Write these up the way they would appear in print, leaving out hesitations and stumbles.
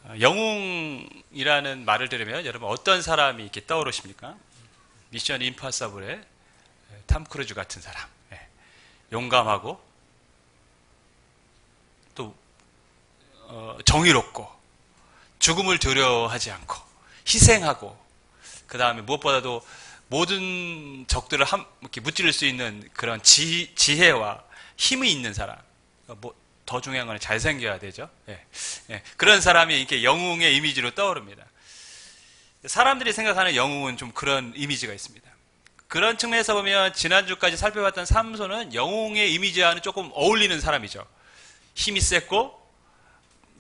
영웅이라는 말을 들으면 여러분 어떤 사람이 이렇게 떠오르십니까? 미션 임파서블의 탐 크루즈 같은 사람. 용감하고 또 정의롭고 죽음을 두려워하지 않고 희생하고 그 다음에 무엇보다도 모든 적들을 이렇게 무찌를 수 있는 그런 지혜와 힘이 있는 사람. 더 중요한 건 잘생겨야 되죠. 그런 사람이 이렇게 영웅의 이미지로 떠오릅니다. 사람들이 생각하는 영웅은 좀 그런 이미지가 있습니다. 그런 측면에서 보면 지난주까지 살펴봤던 삼손은 영웅의 이미지와는 조금 어울리는 사람이죠. 힘이 셌고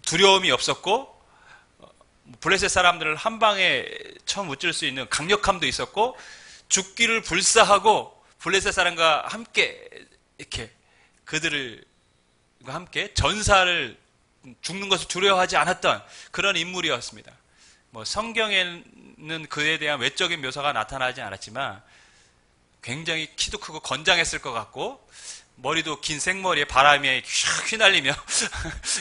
두려움이 없었고 블레셋 사람들을 한 방에 처음 무찔 수 있는 강력함도 있었고 죽기를 불사하고 블레셋 사람과 함께 이렇게 그들과 함께 전사를 죽는 것을 두려워하지 않았던 그런 인물이었습니다. 성경에는 그에 대한 외적인 묘사가 나타나지 않았지만 굉장히 키도 크고 건장했을 것 같고 머리도 긴 생머리에 바람에 휙 휘날리며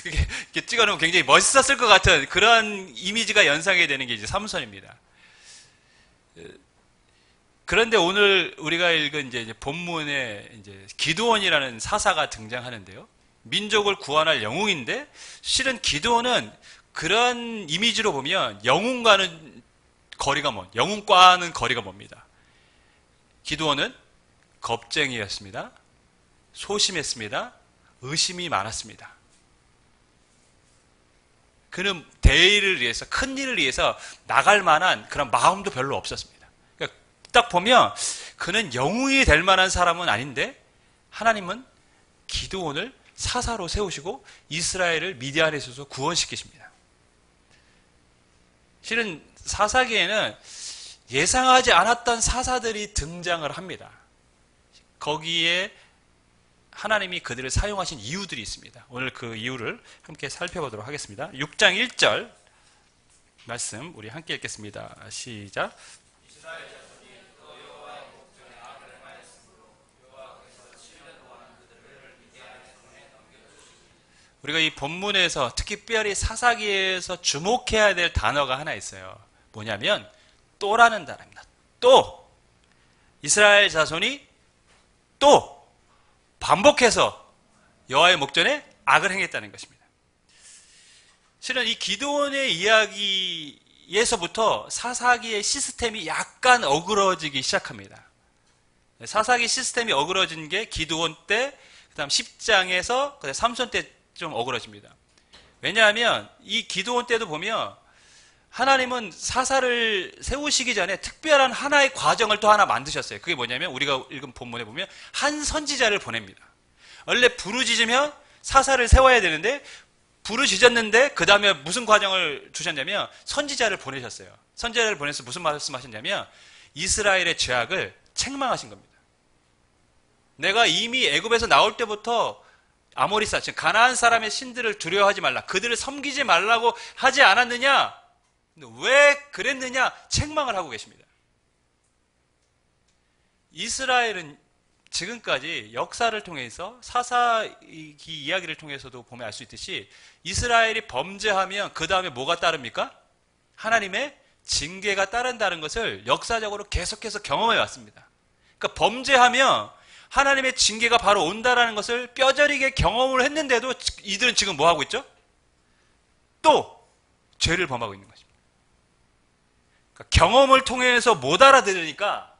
이렇게 찍어놓으면 굉장히 멋있었을 것 같은 그런 이미지가 연상이 되는 게 이제 삼손입니다. 그런데 오늘 우리가 읽은 이제 본문에 이제 기드온이라는 사사가 등장하는데요. 민족을 구원할 영웅인데 실은 기드온은 그런 이미지로 보면 영웅과는 거리가 멉니다. 기드온은 겁쟁이였습니다. 소심했습니다. 의심이 많았습니다. 그는 대의를 위해서, 큰 일을 위해서 나갈 만한 그런 마음도 별로 없었습니다. 그러니까 딱 보면 그는 영웅이 될 만한 사람은 아닌데 하나님은 기드온을 사사로 세우시고 이스라엘을 미디안에서 구원시키십니다. 실은 사사기에는 예상하지 않았던 사사들이 등장을 합니다. 거기에 하나님이 그들을 사용하신 이유들이 있습니다. 오늘 그 이유를 함께 살펴보도록 하겠습니다. 6장 1절 말씀 우리 함께 읽겠습니다. 시작. 우리가 이 본문에서 특별히 사사기에서 주목해야 될 단어가 하나 있어요. 뭐냐면 또라는 단어입니다. 또 이스라엘 자손이 또 반복해서 여호와의 목전에 악을 행했다는 것입니다. 실은 이 기드온의 이야기에서부터 사사기의 시스템이 약간 어그러지기 시작합니다. 사사기 시스템이 어그러진 게 기드온 때, 그 다음 10장에서 삼손 때 좀 어그러집니다. 왜냐하면 이 기드온 때도 보면 하나님은 사사를 세우시기 전에 특별한 하나의 과정을 또 하나 만드셨어요. 그게 뭐냐면 우리가 읽은 본문에 보면 한 선지자를 보냅니다. 원래 부르짖으면 사사를 세워야 되는데 부르짖었는데 그 다음에 무슨 과정을 주셨냐면 선지자를 보내셨어요. 선지자를 보내서 무슨 말씀하셨냐면 이스라엘의 죄악을 책망하신 겁니다. 내가 이미 애굽에서 나올 때부터 아모리 사, 즉 가나안 사람의 신들을 두려워하지 말라, 그들을 섬기지 말라고 하지 않았느냐? 왜 그랬느냐? 책망을 하고 계십니다. 이스라엘은 지금까지 역사를 통해서 사사기 이야기를 통해서도 보면 알 수 있듯이 이스라엘이 범죄하면 그 다음에 뭐가 따릅니까? 하나님의 징계가 따른다는 것을 역사적으로 계속해서 경험해 왔습니다. 그러니까 범죄하면 하나님의 징계가 바로 온다라는 것을 뼈저리게 경험을 했는데도 이들은 지금 뭐 하고 있죠? 또 죄를 범하고 있는 것입니다. 그러니까 경험을 통해서 못 알아들으니까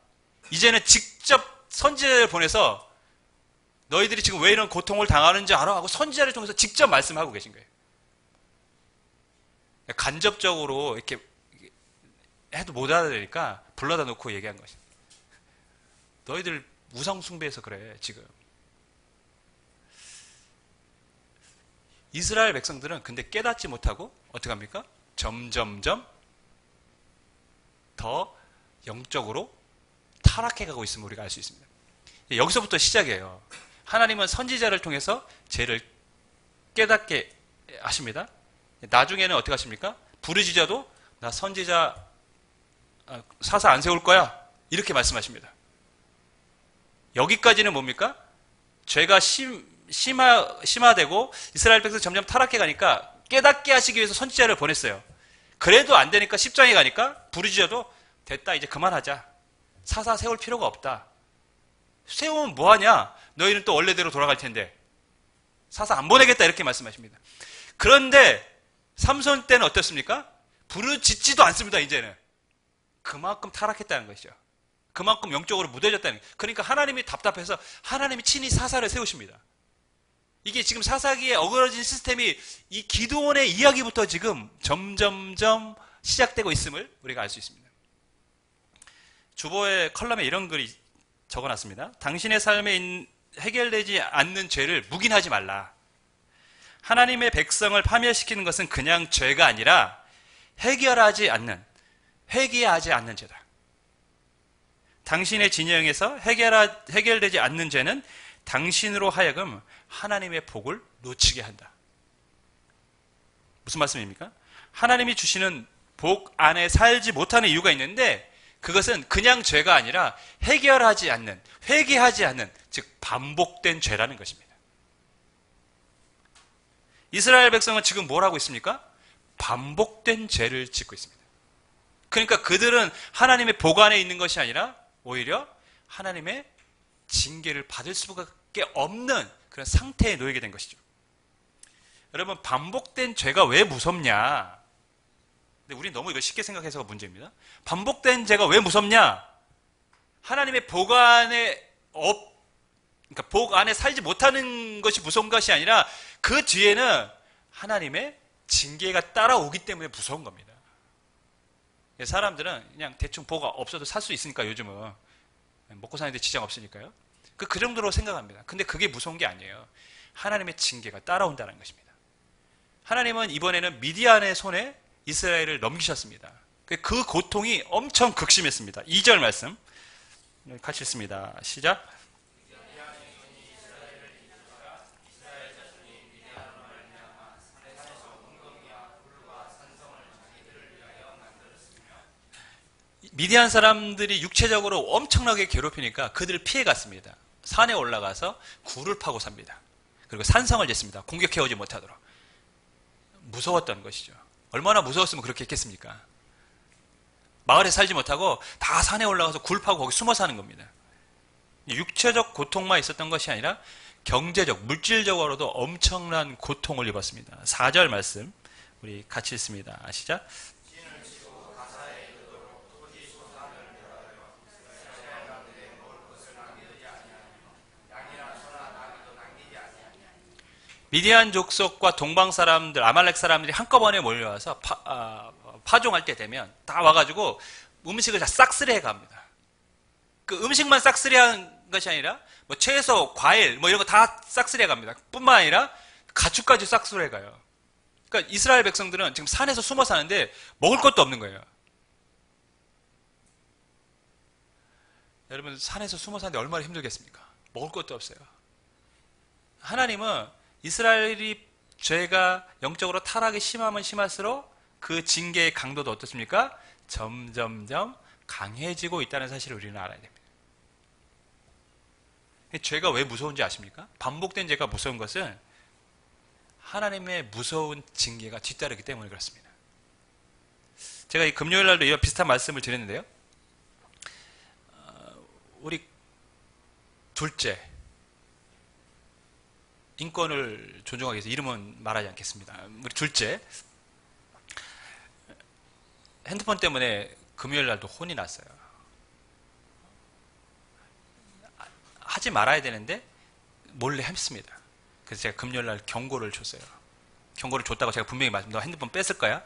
이제는 직접 선지자를 보내서 너희들이 지금 왜 이런 고통을 당하는지 알아? 하고 선지자를 통해서 직접 말씀하고 계신 거예요. 간접적으로 이렇게 해도 못 알아들으니까 불러다 놓고 얘기한 것입니다. 너희들 우상 숭배해서 그래, 지금. 이스라엘 백성들은 근데 깨닫지 못하고 어떻게 합니까? 점점점 더 영적으로 타락해가고 있음을 우리가 알 수 있습니다. 여기서부터 시작이에요. 하나님은 선지자를 통해서 죄를 깨닫게 하십니다. 나중에는 어떻게 하십니까? 부르짖어도 나 선지자 사사 안 세울 거야, 이렇게 말씀하십니다. 여기까지는 뭡니까? 죄가 심화되고 이스라엘 백성이 점점 타락해 가니까 깨닫게 하시기 위해서 선지자를 보냈어요. 그래도 안 되니까 10장에 가니까 부르짖어도 됐다, 이제 그만하자. 사사 세울 필요가 없다. 세우면 뭐하냐? 너희는 또 원래대로 돌아갈 텐데. 사사 안 보내겠다, 이렇게 말씀하십니다. 그런데 삼손 때는 어떻습니까? 부르짖지도 않습니다. 이제는 그만큼 타락했다는 것이죠. 그만큼 영적으로 무뎌졌다는 거예요. 그러니까 하나님이 답답해서 하나님이 친히 사사를 세우십니다. 이게 지금 사사기에 어그러진 시스템이 이 기드온의 이야기부터 지금 점점점 시작되고 있음을 우리가 알 수 있습니다. 주보의 컬럼에 이런 글이 적어놨습니다. 당신의 삶에 해결되지 않는 죄를 묵인하지 말라. 하나님의 백성을 파멸시키는 것은 그냥 죄가 아니라 해결하지 않는, 회개하지 않는 죄다. 당신의 진영에서 해결되지 않는 죄는 당신으로 하여금 하나님의 복을 놓치게 한다. 무슨 말씀입니까? 하나님이 주시는 복 안에 살지 못하는 이유가 있는데 그것은 그냥 죄가 아니라 해결하지 않는, 회개하지 않는, 즉 반복된 죄라는 것입니다. 이스라엘 백성은 지금 뭘 하고 있습니까? 반복된 죄를 짓고 있습니다. 그러니까 그들은 하나님의 복 안에 있는 것이 아니라 오히려 하나님의 징계를 받을 수밖에 없는 그런 상태에 놓이게 된 것이죠. 여러분, 반복된 죄가 왜 무섭냐? 근데 우리 너무 이걸 쉽게 생각해서가 문제입니다. 반복된 죄가 왜 무섭냐? 하나님의 복 안에 그러니까 복 안에 살지 못하는 것이 무서운 것이 아니라 그 뒤에는 하나님의 징계가 따라오기 때문에 무서운 겁니다. 사람들은 그냥 대충 복 없어도 살 수 있으니까 요즘은 먹고 사는데 지장 없으니까요. 그 정도로 생각합니다. 근데 그게 무서운 게 아니에요. 하나님의 징계가 따라온다는 것입니다. 하나님은 이번에는 미디안의 손에 이스라엘을 넘기셨습니다. 그 고통이 엄청 극심했습니다. 2절 말씀 같이 읽습니다. 시작. 미디안 사람들이 육체적으로 엄청나게 괴롭히니까 그들을 피해갔습니다. 산에 올라가서 굴을 파고 삽니다. 그리고 산성을 짓습니다. 공격해오지 못하도록. 무서웠던 것이죠. 얼마나 무서웠으면 그렇게 했겠습니까? 마을에 살지 못하고 다 산에 올라가서 굴 파고 거기 숨어 사는 겁니다. 육체적 고통만 있었던 것이 아니라 경제적, 물질적으로도 엄청난 고통을 입었습니다. 4절 말씀 우리 같이 읽습니다. 시작. 미디안 족속과 동방 사람들, 아말렉 사람들이 한꺼번에 몰려와서 파종할 때 되면 다 와가지고 음식을 다 싹쓸이해 갑니다. 그 음식만 싹쓸이한 것이 아니라 뭐 채소, 과일 뭐 이런 거 다 싹쓸이해 갑니다. 뿐만 아니라 가축까지 싹쓸이해 가요. 그러니까 이스라엘 백성들은 지금 산에서 숨어 사는데 먹을 것도 없는 거예요. 여러분, 산에서 숨어 사는데 얼마나 힘들겠습니까? 먹을 것도 없어요. 하나님은 이스라엘이 죄가 영적으로 타락이 심하면 심할수록 그 징계의 강도도 어떻습니까? 점점점 강해지고 있다는 사실을 우리는 알아야 됩니다. 죄가 왜 무서운지 아십니까? 반복된 죄가 무서운 것은 하나님의 무서운 징계가 뒤따르기 때문에 그렇습니다. 제가 이 금요일 날도 이런 비슷한 말씀을 드렸는데요. 우리 둘째, 인권을 존중하기 위해서 이름은 말하지 않겠습니다. 우리 둘째, 핸드폰 때문에 금요일 날도 혼이 났어요. 하지 말아야 되는데 몰래 했습니다. 그래서 제가 금요일 날 경고를 줬어요. 경고를 줬다고 제가 분명히 말씀드렸는데 너 핸드폰 뺐을 거야?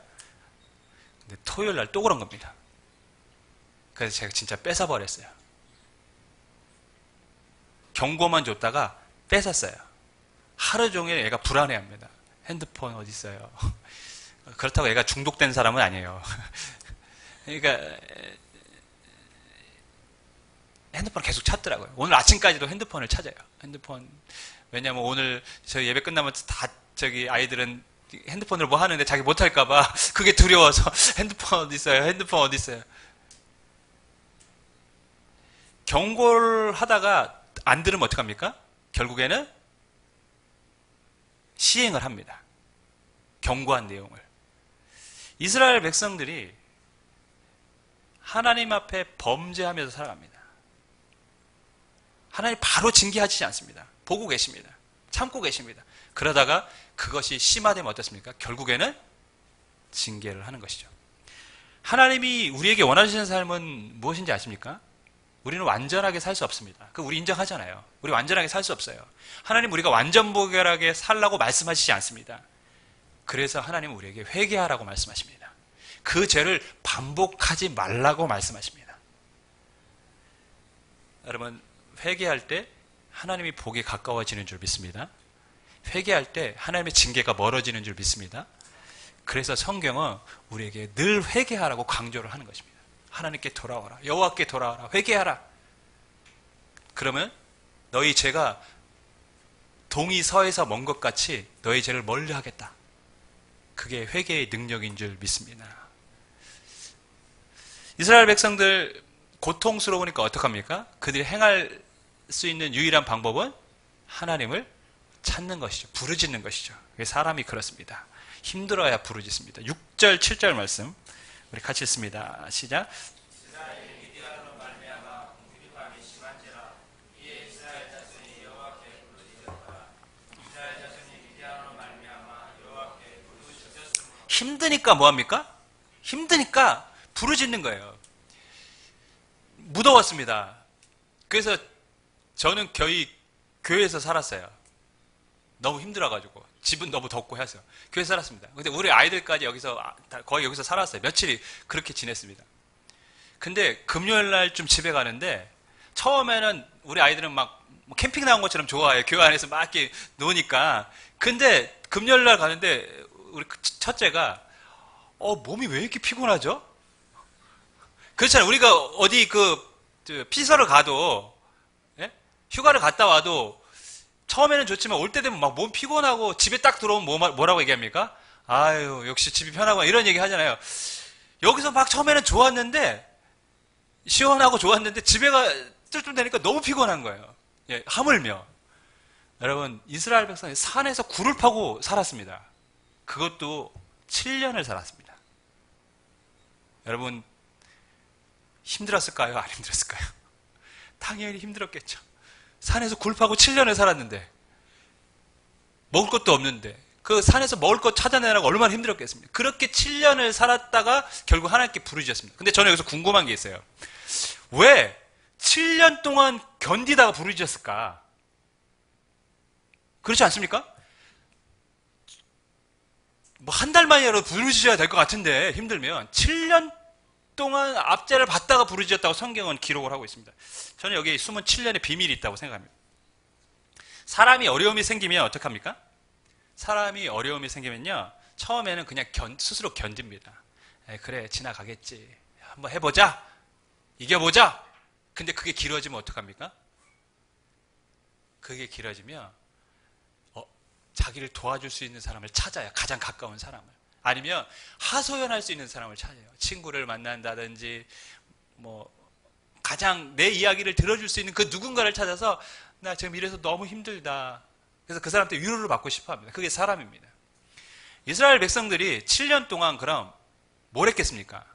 근데 토요일 날 또 그런 겁니다. 그래서 제가 진짜 뺏어버렸어요. 경고만 줬다가 뺏었어요. 하루 종일 애가 불안해합니다. 핸드폰 어디 있어요? 그렇다고 애가 중독된 사람은 아니에요. 그러니까 핸드폰을 계속 찾더라고요. 오늘 아침까지도 핸드폰을 찾아요. 핸드폰. 왜냐면 오늘 저희 예배 끝나면 다 아이들은 핸드폰으로 뭐 하는데 자기 못할까봐 그게 두려워서 핸드폰 어디 있어요? 핸드폰 어디 있어요? 경고를 하다가 안 들으면 어떡합니까? 결국에는 시행을 합니다. 경고한 내용을. 이스라엘 백성들이 하나님 앞에 범죄하면서 살아갑니다. 하나님 바로 징계하지 않습니다. 보고 계십니다. 참고 계십니다. 그러다가 그것이 심화되면 어떻습니까? 결국에는 징계를 하는 것이죠. 하나님이 우리에게 원하시는 삶은 무엇인지 아십니까? 우리는 완전하게 살 수 없습니다. 그 우리 인정하잖아요. 우리 완전하게 살 수 없어요. 하나님 우리가 완전무결하게 살라고 말씀하시지 않습니다. 그래서 하나님은 우리에게 회개하라고 말씀하십니다. 그 죄를 반복하지 말라고 말씀하십니다. 여러분, 회개할 때 하나님이 복이 가까워지는 줄 믿습니다. 회개할 때 하나님의 징계가 멀어지는 줄 믿습니다. 그래서 성경은 우리에게 늘 회개하라고 강조를 하는 것입니다. 하나님께 돌아와라. 여호와께 돌아와라. 회개하라. 그러면 너희 죄가 동이 서에서 먼 것 같이 너희 죄를 멀리 하겠다. 그게 회개의 능력인 줄 믿습니다. 이스라엘 백성들 고통스러우니까 어떡합니까? 그들이 행할 수 있는 유일한 방법은 하나님을 찾는 것이죠. 부르짖는 것이죠. 사람이 그렇습니다. 힘들어야 부르짖습니다. 6절, 7절 말씀 우리 같이 읽습니다. 시작. 힘드니까 뭐합니까? 힘드니까 부르짖는 거예요. 무더웠습니다. 그래서 저는 거의 교회에서 살았어요. 너무 힘들어가지고 집은 너무 덥고 해서 교회에 살았습니다. 근데 우리 아이들까지 거의 여기서 살았어요. 며칠이 그렇게 지냈습니다. 근데 금요일 날쯤 집에 가는데 처음에는 우리 아이들은 막 캠핑 나온 것처럼 좋아해요. 교회 안에서 막 이렇게 노니까. 근데 금요일 날 가는데 우리 첫째가 몸이 왜 이렇게 피곤하죠? 그렇잖아요. 우리가 어디 피서를 가도 휴가를 갔다 와도 처음에는 좋지만 올 때 되면 막 몸 피곤하고 집에 딱 들어오면 뭐라고 얘기합니까? 아유, 역시 집이 편하고 이런 얘기 하잖아요. 여기서 막 처음에는 좋았는데, 시원하고 좋았는데 집에 쯤 되니까 너무 피곤한 거예요. 예, 하물며. 여러분, 이스라엘 백성이 산에서 굴을 파고 살았습니다. 그것도 7년을 살았습니다. 여러분, 힘들었을까요? 안 힘들었을까요? 당연히 힘들었겠죠. 산에서 굴 파고 7년을 살았는데 먹을 것도 없는데 그 산에서 먹을 것 찾아내라고 얼마나 힘들었겠습니까? 그렇게 7년을 살았다가 결국 하나님께 부르짖었습니다. 근데 저는 여기서 궁금한 게 있어요. 왜 7년 동안 견디다가 부르짖었을까? 그렇지 않습니까? 뭐 한 달 만이라도 부르짖어야 될 것 같은데 힘들면 7년 동안 압제를 받다가 부르짖었다고 성경은 기록을 하고 있습니다. 저는 여기 숨은 7년의 비밀이 있다고 생각합니다. 사람이 어려움이 생기면 어떡합니까? 사람이 어려움이 생기면요, 처음에는 그냥 스스로 견딥니다. 그래, 지나가겠지. 한번 해보자. 이겨보자. 근데 그게 길어지면 어떡합니까? 그게 길어지면 자기를 도와줄 수 있는 사람을 찾아요. 가장 가까운 사람을. 아니면 하소연할 수 있는 사람을 찾아요. 친구를 만난다든지 가장 내 이야기를 들어줄 수 있는 그 누군가를 찾아서 나 지금 이래서 너무 힘들다. 그래서 그 사람한테 위로를 받고 싶어 합니다. 그게 사람입니다. 이스라엘 백성들이 7년 동안 그럼 뭘 했겠습니까?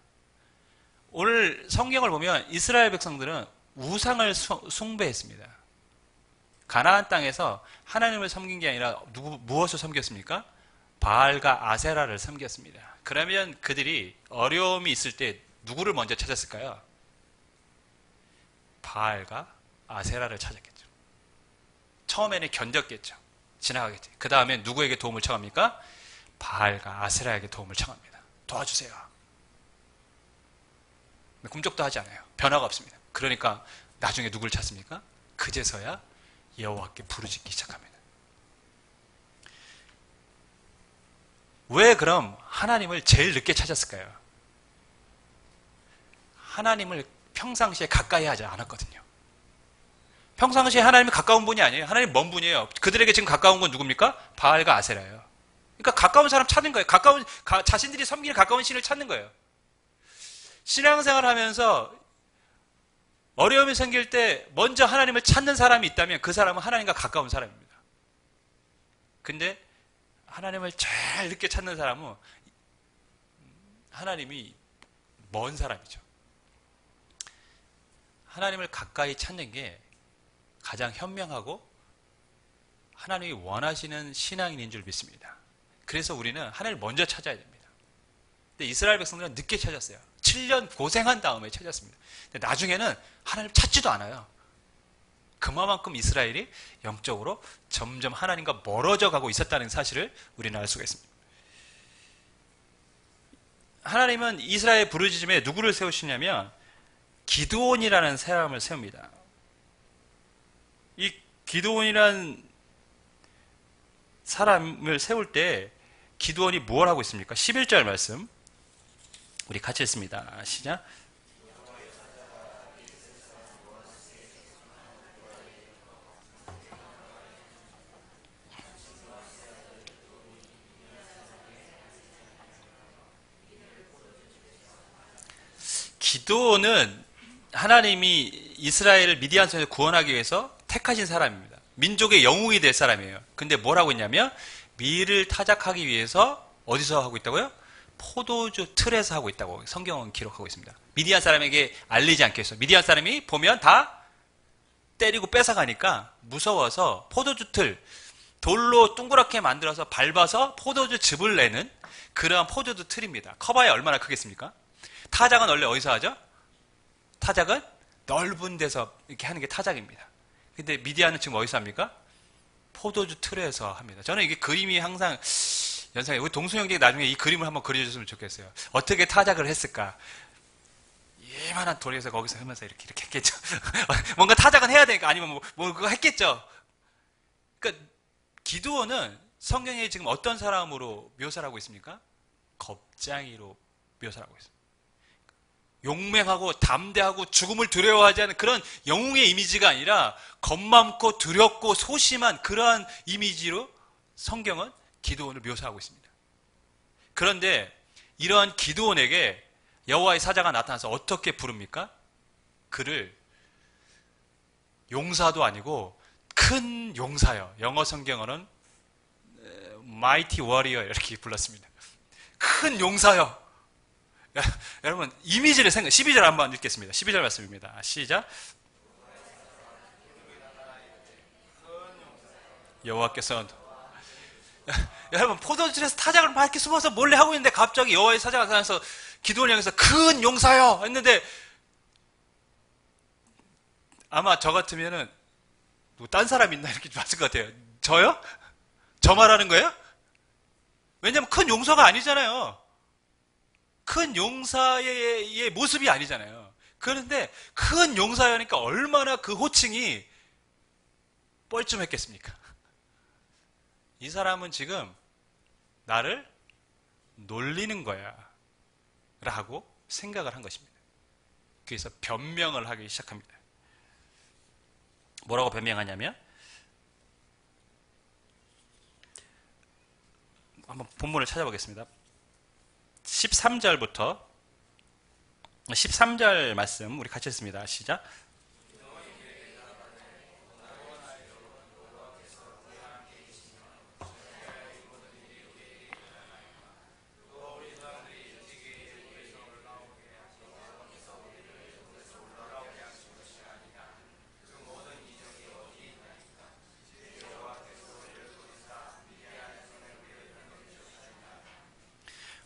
오늘 성경을 보면 이스라엘 백성들은 우상을 숭배했습니다. 가나안 땅에서 하나님을 섬긴 게 아니라 무엇을 섬겼습니까? 바알과 아세라를 섬겼습니다. 그러면 그들이 어려움이 있을 때 누구를 먼저 찾았을까요? 바알과 아세라를 찾았겠죠. 처음에는 견뎠겠죠. 지나가겠죠. 그 다음에 누구에게 도움을 청합니까? 바알과 아세라에게 도움을 청합니다. 도와주세요. 꿈쩍도 하지 않아요. 변화가 없습니다. 그러니까 나중에 누굴 찾습니까? 그제서야 여호와께 부르짖기 시작합니다. 왜 그럼 하나님을 제일 늦게 찾았을까요? 하나님을 평상시에 가까이 하지 않았거든요. 평상시에 하나님이 가까운 분이 아니에요. 하나님 먼 분이에요. 그들에게 지금 가까운 건 누굽니까? 바알과 아세라예요. 그러니까 가까운 사람 찾는 거예요. 자신들이 섬기는 가까운 신을 찾는 거예요. 신앙생활 하면서 어려움이 생길 때 먼저 하나님을 찾는 사람이 있다면 그 사람은 하나님과 가까운 사람입니다. 근데 하나님을 제일 늦게 찾는 사람은 하나님이 먼 사람이죠. 하나님을 가까이 찾는 게 가장 현명하고 하나님이 원하시는 신앙인인 줄 믿습니다. 그래서 우리는 하나님을 먼저 찾아야 됩니다. 근데 이스라엘 백성들은 늦게 찾았어요. 7년 고생한 다음에 찾았습니다. 근데 나중에는 하나님을 찾지도 않아요. 그만큼 이스라엘이 영적으로 점점 하나님과 멀어져 가고 있었다는 사실을 우리는 알 수가 있습니다. 하나님은 이스라엘 부르짖음에 누구를 세우시냐면 기드온이라는 사람을 세웁니다. 이 기드온이라는 사람을 세울 때 기드온이 뭘 하고 있습니까? 11절 말씀 우리 같이 읽습니다. 시작. 기드온은 하나님이 이스라엘을 미디안 손에서 구원하기 위해서 택하신 사람입니다. 민족의 영웅이 될 사람이에요. 근데 뭘 하고 있냐면 미를 타작하기 위해서 어디서 하고 있다고요? 포도주 틀에서 하고 있다고 성경은 기록하고 있습니다. 미디안 사람에게 알리지 않겠어. 미디안 사람이 보면 다 때리고 뺏어가니까 무서워서 포도주 틀, 돌로 둥그랗게 만들어서 밟아서 포도주 즙을 내는 그러한 포도주 틀입니다. 커봐야 얼마나 크겠습니까? 타작은 원래 어디서 하죠? 타작은 넓은 데서 이렇게 하는 게 타작입니다. 근데 미디안은 지금 어디서 합니까? 포도주 틀에서 합니다. 저는 이게 그림이 항상 연상해요. 우리 동수 형제가 나중에 이 그림을 한번 그려줬으면 좋겠어요. 어떻게 타작을 했을까? 이만한 돌에서 거기서 하면서 이렇게 했겠죠. 뭔가 타작은 해야 되니까 아니면 뭐 그거 했겠죠. 그러니까 기드온은 성경에 지금 어떤 사람으로 묘사를 하고 있습니까? 겁쟁이로 묘사를 하고 있습니다. 용맹하고 담대하고 죽음을 두려워하지 않는 그런 영웅의 이미지가 아니라 겁많고 두렵고 소심한 그러한 이미지로 성경은 기드온을 묘사하고 있습니다. 그런데 이러한 기드온에게 여호와의 사자가 나타나서 어떻게 부릅니까? 그를 용사도 아니고 큰 용사요. 영어 성경어는 mighty warrior 이렇게 불렀습니다. 큰 용사요. 여러분 이미지를 12절 한번 읽겠습니다. 12절 말씀입니다. 시작. 여호와께서 여러분 포도주에서 타작을 막 이렇게 숨어서 몰래 하고 있는데 갑자기 여호와의 사자가 나타나서 기드온을 향해서 큰 용사요 했는데 아마 저 같으면은 뭐 딴 사람 있나 이렇게 봤을 것 같아요. 저요? 저 말하는 거예요? 왜냐면 큰 용사가 아니잖아요. 큰 용사의 모습이 아니잖아요. 그런데 큰 용사라니까 얼마나 그 호칭이 뻘쭘했겠습니까? 이 사람은 지금 나를 놀리는 거야 라고 생각을 한 것입니다. 그래서 변명을 하기 시작합니다. 뭐라고 변명하냐면 한번 본문을 찾아보겠습니다. 13절부터 13절 말씀 우리 같이 읽습니다. 시작.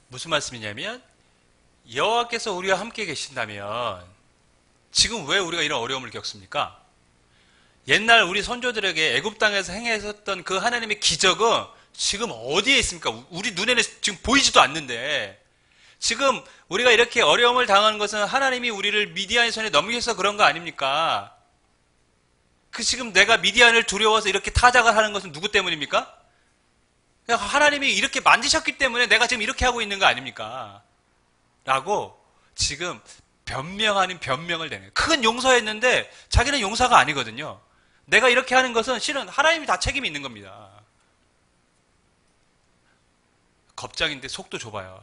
무슨 말씀이냐면 여호와께서 우리와 함께 계신다면 지금 왜 우리가 이런 어려움을 겪습니까? 옛날 우리 선조들에게 애굽 땅에서 행하셨던 그 하나님의 기적은 지금 어디에 있습니까? 우리 눈에는 지금 보이지도 않는데 지금 우리가 이렇게 어려움을 당하는 것은 하나님이 우리를 미디안의 손에 넘겨서 그런 거 아닙니까? 그 지금 내가 미디안을 두려워서 이렇게 타작을 하는 것은 누구 때문입니까? 하나님이 이렇게 만드셨기 때문에 내가 지금 이렇게 하고 있는 거 아닙니까? 라고 지금 변명 아닌 변명을 내는 큰 용서했는데 자기는 용사가 아니거든요. 내가 이렇게 하는 것은 실은 하나님이 다 책임이 있는 겁니다. 겁장인데 속도 좁아요.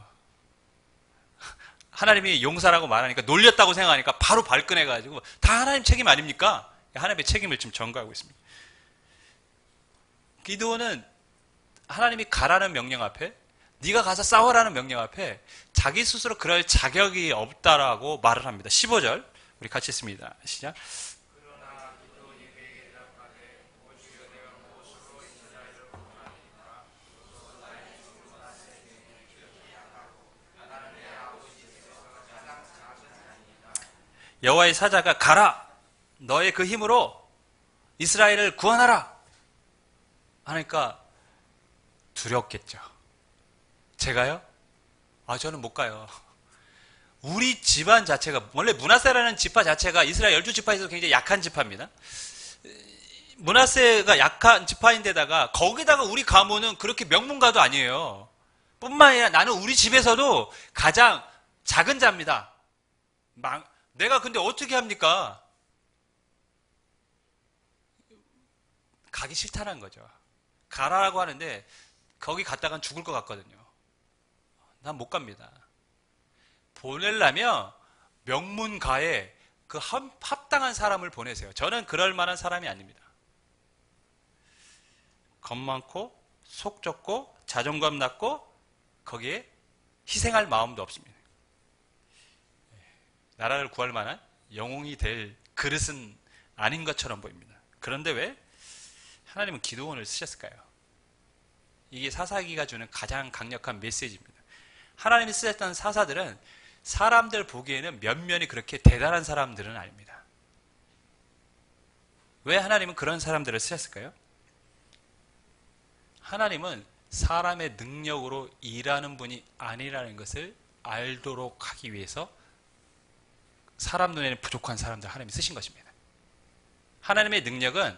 하나님이 용사라고 말하니까 놀렸다고 생각하니까 바로 발끈해가지고 다 하나님 책임 아닙니까? 하나님의 책임을 지금 전가하고 있습니다. 기드온은 하나님이 가라는 명령 앞에, 네가 가서 싸워라는 명령 앞에 자기 스스로 그럴 자격이 없다라고 말을 합니다. 15절 우리 같이 읽습니다. 시작. 여호와의 사자가 가라, 너의 그 힘으로 이스라엘을 구원하라 하니까 두렵겠죠. 제가요? 저는 못 가요. 우리 집안 자체가, 원래 므낫세라는 지파 자체가 이스라엘 12지파에서 굉장히 약한 지파입니다. 므낫세가 약한 지파인데다가 거기다가 우리 가문은 그렇게 명문가도 아니에요. 뿐만 아니라 나는 우리 집에서도 가장 작은 자입니다. 내가 근데 어떻게 합니까? 가기 싫다는 거죠. 가라라고 하는데 거기 갔다간 죽을 것 같거든요. 난 못 갑니다. 보내려면 명문가에 그 합당한 사람을 보내세요. 저는 그럴 만한 사람이 아닙니다. 겁 많고 속 좁고 자존감 낮고 거기에 희생할 마음도 없습니다. 나라를 구할 만한 영웅이 될 그릇은 아닌 것처럼 보입니다. 그런데 왜 하나님은 기드온을 쓰셨을까요? 이게 사사기가 주는 가장 강력한 메시지입니다. 하나님이 쓰셨던 사사들은 사람들 보기에는 면면이 그렇게 대단한 사람들은 아닙니다. 왜 하나님은 그런 사람들을 쓰셨을까요? 하나님은 사람의 능력으로 일하는 분이 아니라는 것을 알도록 하기 위해서 사람 눈에는 부족한 사람들 하나님이 쓰신 것입니다. 하나님의 능력은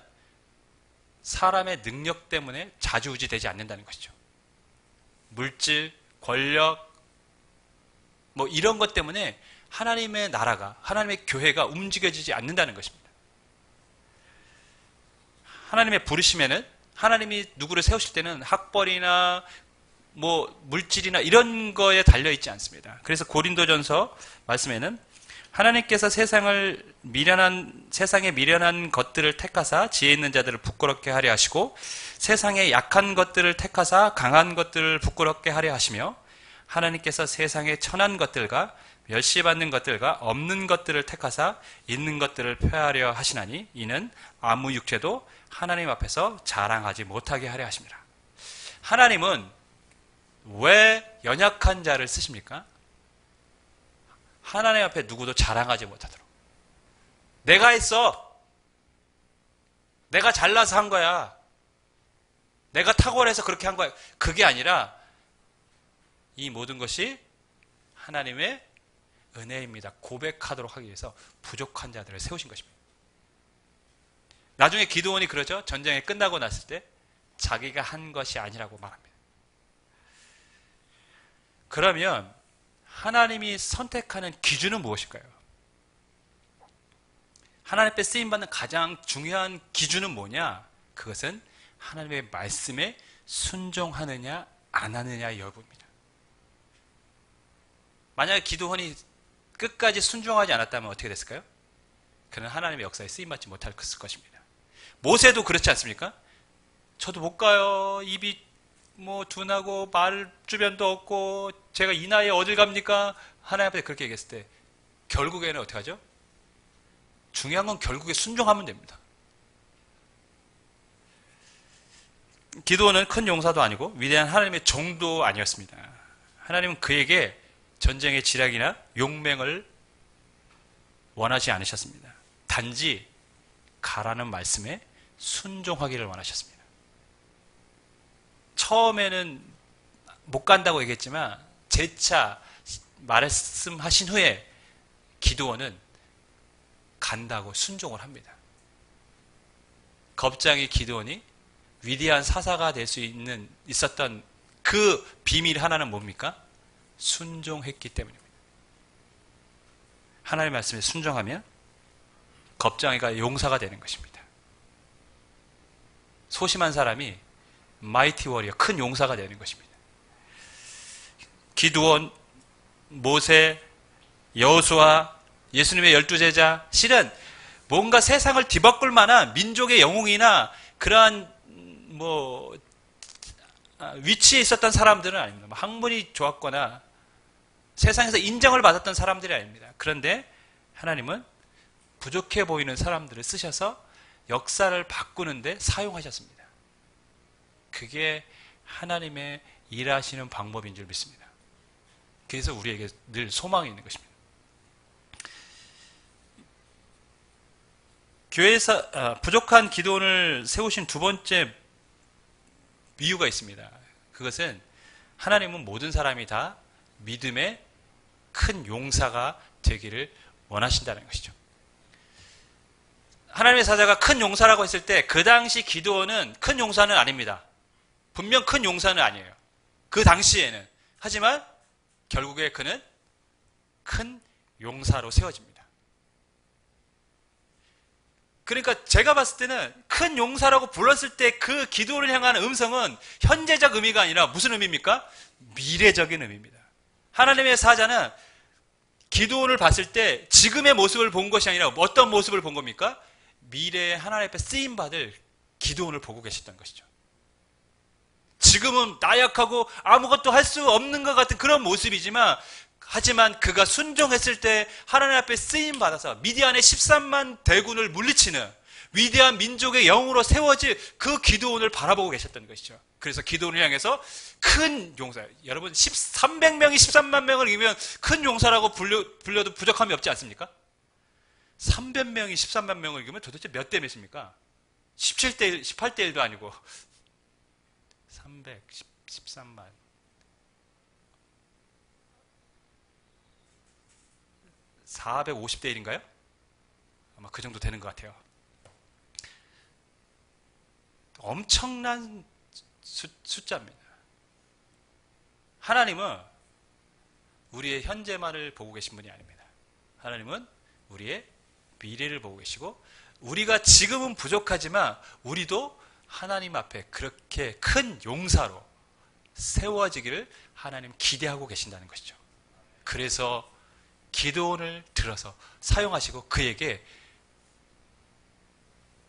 사람의 능력 때문에 좌지우지되지 않는다는 것이죠. 물질, 권력, 뭐 이런 것 때문에 하나님의 나라가, 하나님의 교회가 움직여지지 않는다는 것입니다. 하나님의 부르심에는, 하나님이 누구를 세우실 때는 학벌이나 뭐 물질이나 이런 거에 달려있지 않습니다. 그래서 고린도전서 말씀에는 하나님께서 세상에 미련한 것들을 택하사 지혜 있는 자들을 부끄럽게 하려 하시고 세상에 약한 것들을 택하사 강한 것들을 부끄럽게 하려 하시며 하나님께서 세상에 천한 것들과 멸시받는 것들과 없는 것들을 택하사 있는 것들을 폐하려 하시나니 이는 아무 육체도 하나님 앞에서 자랑하지 못하게 하려 하십니다. 하나님은 왜 연약한 자를 쓰십니까? 하나님 앞에 누구도 자랑하지 못하도록. 내가 했어. 내가 잘나서 한 거야. 내가 탁월해서 그렇게 한 거야. 그게 아니라 이 모든 것이 하나님의 은혜입니다. 고백하도록 하기 위해서 부족한 자들을 세우신 것입니다. 나중에 기드온이 그러죠. 전쟁이 끝나고 났을 때 자기가 한 것이 아니라고 말합니다. 그러면 하나님이 선택하는 기준은 무엇일까요? 하나님 앞에 쓰임받는 가장 중요한 기준은 뭐냐? 그것은 하나님의 말씀에 순종하느냐 안 하느냐의 여부입니다. 만약에 기드온이 끝까지 순종하지 않았다면 어떻게 됐을까요? 그는 하나님의 역사에 쓰임받지 못할 것입니다. 모세도 그렇지 않습니까? 저도 못 가요. 입이 둔하고 말 주변도 없고 제가 이 나이에 어딜 갑니까? 하나님 앞에 그렇게 얘기했을 때 결국에는 어떻게 하죠? 중요한 건 결국에 순종하면 됩니다. 기드온은 큰 용사도 아니고 위대한 하나님의 종도 아니었습니다. 하나님은 그에게 전쟁의 지략이나 용맹을 원하지 않으셨습니다. 단지 가라는 말씀에 순종하기를 원하셨습니다. 처음에는 못 간다고 얘기했지만 재차 말씀하신 후에 기드온은 간다고 순종을 합니다. 겁쟁이 기드온이 위대한 사사가 될 수 있었던 그 비밀 하나는 뭡니까? 순종했기 때문입니다. 하나님의 말씀에 순종하면 겁쟁이가 용사가 되는 것입니다. 소심한 사람이 마이티 워리어, 큰 용사가 되는 것입니다. 기드온, 모세, 여호수아, 예수님의 12제자, 실은 뭔가 세상을 뒤바꿀 만한 민족의 영웅이나 그러한 위치에 있었던 사람들은 아닙니다. 뭐 학문이 좋았거나 세상에서 인정을 받았던 사람들이 아닙니다. 그런데 하나님은 부족해 보이는 사람들을 쓰셔서 역사를 바꾸는데 사용하셨습니다. 그게 하나님의 일하시는 방법인 줄 믿습니다. 그래서 우리에게 늘 소망이 있는 것입니다. 교회에서 부족한 기도원을 세우신 두 번째 이유가 있습니다. 그것은 하나님은 모든 사람이 다 믿음의 큰 용사가 되기를 원하신다는 것이죠. 하나님의 사자가 큰 용사라고 했을 때 그 당시 기드온은 큰 용사는 아닙니다. 분명 큰 용사는 아니에요. 그 당시에는. 하지만 결국에 그는 큰 용사로 세워집니다. 그러니까 제가 봤을 때는 큰 용사라고 불렀을 때 그 기드온을 향한 음성은 현재적 의미가 아니라 무슨 의미입니까? 미래적인 의미입니다. 하나님의 사자는 기드온을 봤을 때 지금의 모습을 본 것이 아니라 어떤 모습을 본 겁니까? 미래에 하나님 앞에 쓰임받을 기드온을 보고 계셨던 것이죠. 지금은 나약하고 아무것도 할 수 없는 것 같은 그런 모습이지만 하지만 그가 순종했을 때 하나님 앞에 쓰임받아서 미디안의 13만 대군을 물리치는 위대한 민족의 영으로 세워질 그 기드온을 바라보고 계셨던 것이죠. 그래서 기드온을 향해서 큰 용사, 여러분 300명이 13만 명을 이기면 큰 용사라고 불려도 부족함이 없지 않습니까? 300명이 13만 명을 이기면 도대체 몇 대 몇입니까? 17대 1, 18대 1도 아니고 13만 450대 1인가요? 아마 그 정도 되는 것 같아요. 엄청난 숫자입니다. 하나님은 우리의 현재만을 보고 계신 분이 아닙니다. 하나님은 우리의 미래를 보고 계시고 우리가 지금은 부족하지만 우리도 하나님 앞에 그렇게 큰 용사로 세워지기를 하나님 기대하고 계신다는 것이죠. 그래서 기드온을 들어서 사용하시고 그에게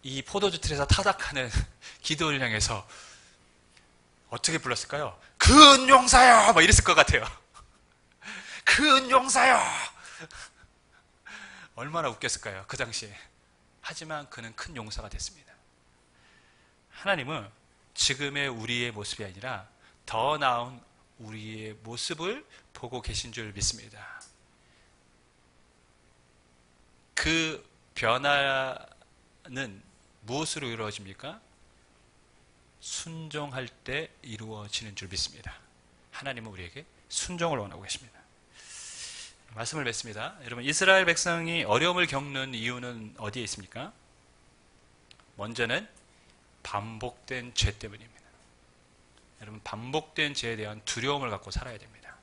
이 포도주 틀에서 타닥하는 기드온을 향해서 어떻게 불렀을까요? 큰 용사여! 막 이랬을 것 같아요. 큰 용사여! 얼마나 웃겼을까요? 그 당시에. 하지만 그는 큰 용사가 됐습니다. 하나님은 지금의 우리의 모습이 아니라 더 나은 우리의 모습을 보고 계신 줄 믿습니다. 그 변화는 무엇으로 이루어집니까? 순종할 때 이루어지는 줄 믿습니다. 하나님은 우리에게 순종을 원하고 계십니다. 말씀을 맺습니다. 여러분, 이스라엘 백성이 어려움을 겪는 이유는 어디에 있습니까? 먼저는 반복된 죄 때문입니다. 여러분, 반복된 죄에 대한 두려움을 갖고 살아야 됩니다.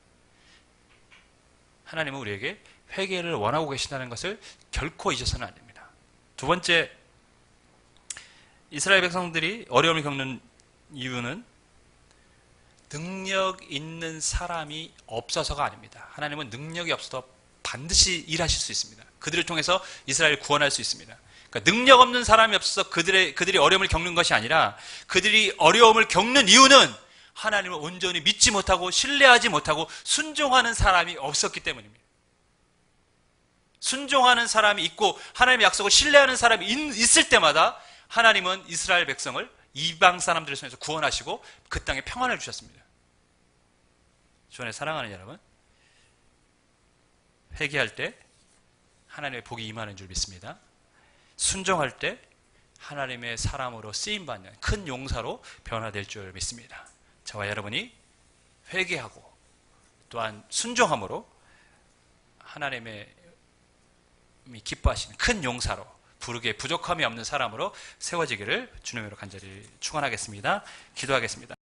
하나님은 우리에게 회개를 원하고 계신다는 것을 결코 잊어서는 안 됩니다. 두 번째, 이스라엘 백성들이 어려움을 겪는 이유는 능력 있는 사람이 없어서가 아닙니다. 하나님은 능력이 없어도 반드시 일하실 수 있습니다. 그들을 통해서 이스라엘을 구원할 수 있습니다. 그러니까 능력 없는 사람이 없어서 그들이 어려움을 겪는 것이 아니라 그들이 어려움을 겪는 이유는 하나님을 온전히 믿지 못하고 신뢰하지 못하고 순종하는 사람이 없었기 때문입니다. 순종하는 사람이 있고 하나님의 약속을 신뢰하는 사람이 있을 때마다 하나님은 이스라엘 백성을 이방 사람들을 통해서 구원하시고 그 땅에 평안을 주셨습니다. 주안에 사랑하는 여러분, 회개할 때 하나님의 복이 임하는 줄 믿습니다. 순종할 때 하나님의 사람으로 쓰임받는 큰 용사로 변화될 줄 믿습니다. 저와 여러분이 회개하고 또한 순종함으로 하나님의 기뻐하시는 큰 용사로 부르기에 부족함이 없는 사람으로 세워지기를 주님으로 간절히 축원하겠습니다. 기도하겠습니다.